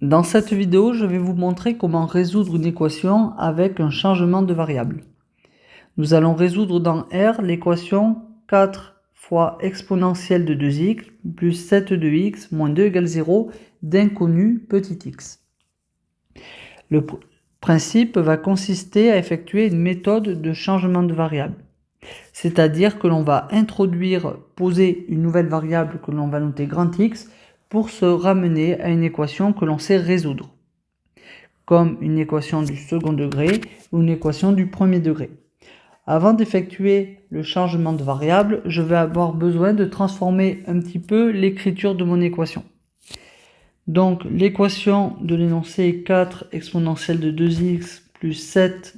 Dans cette vidéo, je vais vous montrer comment résoudre une équation avec un changement de variable. Nous allons résoudre dans R l'équation 4 fois exponentielle de 2x plus 7 de x moins 2 égale 0 d'inconnu petit x. Le principe va consister à effectuer une méthode de changement de variable. C'est-à-dire que l'on va poser une nouvelle variable que l'on va noter grand X pour se ramener à une équation que l'on sait résoudre, comme une équation du second degré ou une équation du premier degré. Avant d'effectuer le changement de variable, je vais avoir besoin de transformer un petit peu l'écriture de mon équation. Donc l'équation de l'énoncé 4 exponentielle de 2x plus 7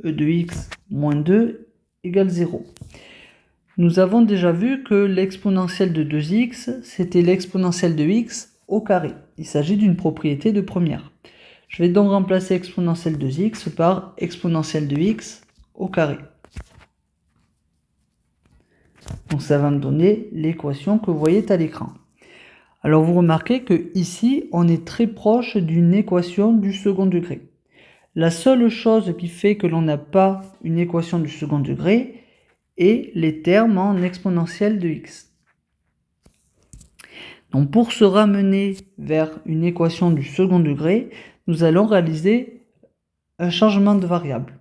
de x moins 2 égale 0. Nous avons déjà vu que l'exponentielle de 2x, c'était l'exponentielle de x au carré. Il s'agit d'une propriété de première. Je vais donc remplacer exponentielle de x par exponentielle de x au carré. Donc ça va me donner l'équation que vous voyez à l'écran. Alors vous remarquez que ici, on est très proche d'une équation du second degré. La seule chose qui fait que l'on n'a pas une équation du second degré est les termes en exponentielle de x. Donc pour se ramener vers une équation du second degré, nous allons réaliser un changement de variable.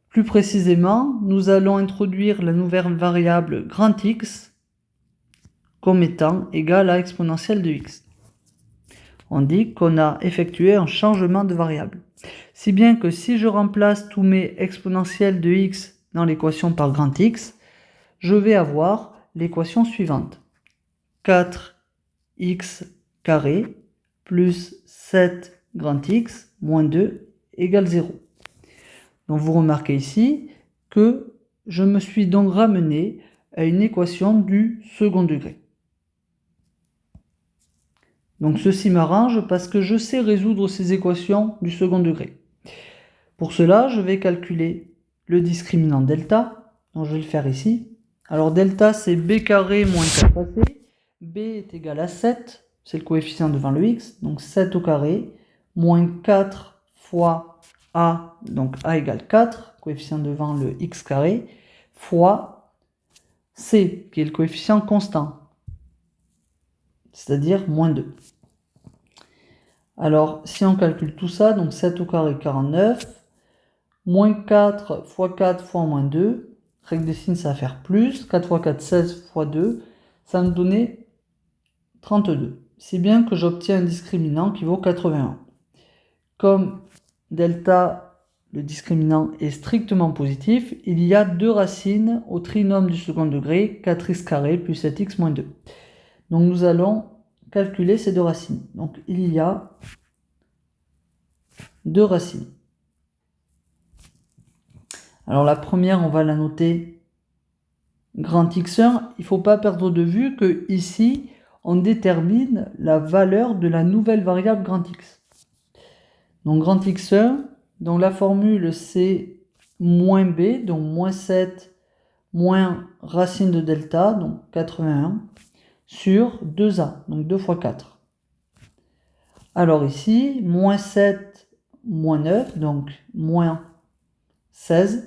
Plus précisément, nous allons introduire la nouvelle variable grand X comme étant égale à exponentielle de x. On dit qu'on a effectué un changement de variable. Si bien que si je remplace tous mes exponentielles de x dans l'équation par grand X, je vais avoir l'équation suivante. 4x carré plus 7 grand X moins 2 égale 0. Donc vous remarquez ici que je me suis donc ramené à une équation du second degré. Donc ceci m'arrange parce que je sais résoudre ces équations du second degré. Pour cela, je vais calculer le discriminant delta. Donc je vais le faire ici. Alors delta, c'est b carré moins 4ac. B est égal à 7, c'est le coefficient devant le x. Donc 7 au carré, moins 4 fois a, donc a égale 4, coefficient devant le x carré, fois c, qui est le coefficient constant, c'est-à-dire moins 2. Alors, si on calcule tout ça, donc 7 au carré, 49, moins 4 fois 4 fois moins 2, règle des signes, ça va faire plus, 4 fois 4, 16 fois 2, ça va me donner 32. Si bien que j'obtiens un discriminant qui vaut 81. Comme delta, le discriminant, est strictement positif, il y a deux racines au trinôme du second degré, 4x carré plus 7x moins 2. Donc nous allons calculer ces deux racines. Donc il y a deux racines. Alors la première, on va la noter grand X1. Il ne faut pas perdre de vue que ici, on détermine la valeur de la nouvelle variable grand X. Donc grand X1, donc la formule c'est moins b, donc moins 7 moins racine de delta, donc 81, sur 2a, donc 2 fois 4. Alors ici, moins 7, moins 9, donc moins 16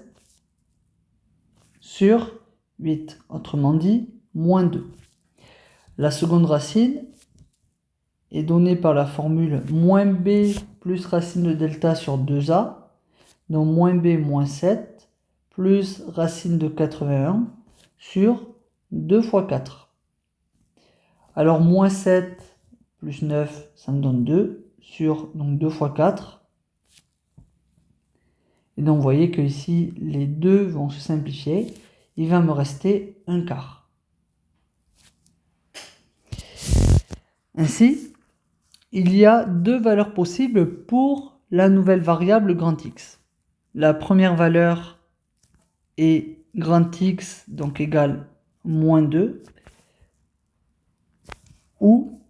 sur 8, autrement dit, moins 2. La seconde racine est donnée par la formule moins b plus racine de delta sur 2a, donc moins b moins 7 plus racine de 81 sur 2 fois 4. Alors moins 7 plus 9, ça me donne 2 sur donc 2 fois 4. Et donc vous voyez que ici les deux vont se simplifier. Il va me rester un quart. Ainsi, il y a deux valeurs possibles pour la nouvelle variable grand X. La première valeur est grand X, donc égale moins 2. Ou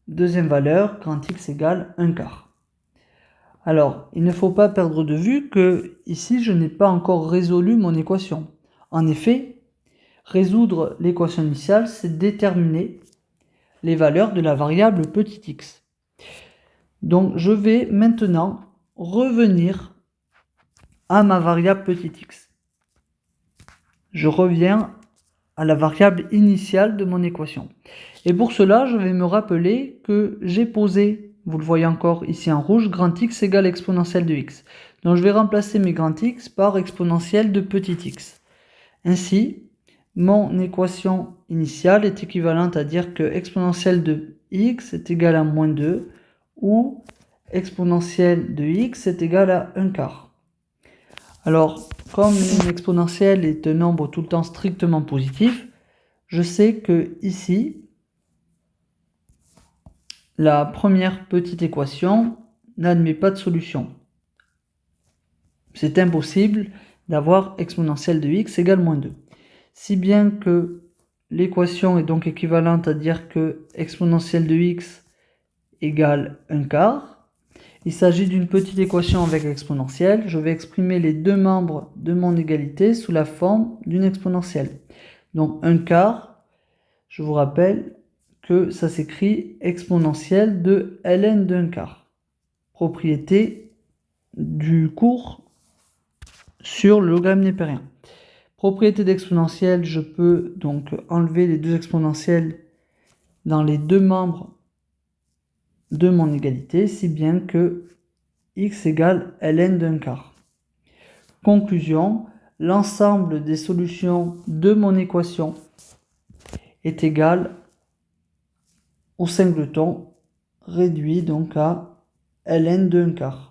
deuxième valeur, grand X égale un quart. Alors, il ne faut pas perdre de vue que ici, je n'ai pas encore résolu mon équation. En effet, résoudre l'équation initiale, c'est déterminer les valeurs de la variable petit x. Donc je vais maintenant revenir à ma variable petit x. Je reviens à la variable initiale de mon équation. Et pour cela, je vais me rappeler que j'ai posé, vous le voyez encore ici en rouge, grand x égale exponentielle de x. Donc je vais remplacer mes grand x par exponentielle de petit x. Ainsi, mon équation initiale est équivalente à dire que exponentielle de x est égale à moins 2 ou exponentielle de x est égale à 1 quart. Alors, comme une exponentielle est un nombre tout le temps strictement positif, je sais que ici, la première petite équation n'admet pas de solution. C'est impossible d'avoir exponentielle de x égale moins 2. Si bien que l'équation est donc équivalente à dire que exponentielle de x égale 1 quart. Il s'agit d'une petite équation avec exponentielle. Je vais exprimer les deux membres de mon égalité sous la forme d'une exponentielle. Donc 1 quart, je vous rappelle que ça s'écrit exponentielle de ln de 1 quart. Propriété du cours sur le logarithme népérien. Propriété d'exponentielle, je peux donc enlever les deux exponentielles dans les deux membres de mon égalité, si bien que x égale ln d'un quart. Conclusion, l'ensemble des solutions de mon équation est égal au singleton réduit donc à ln d'un quart.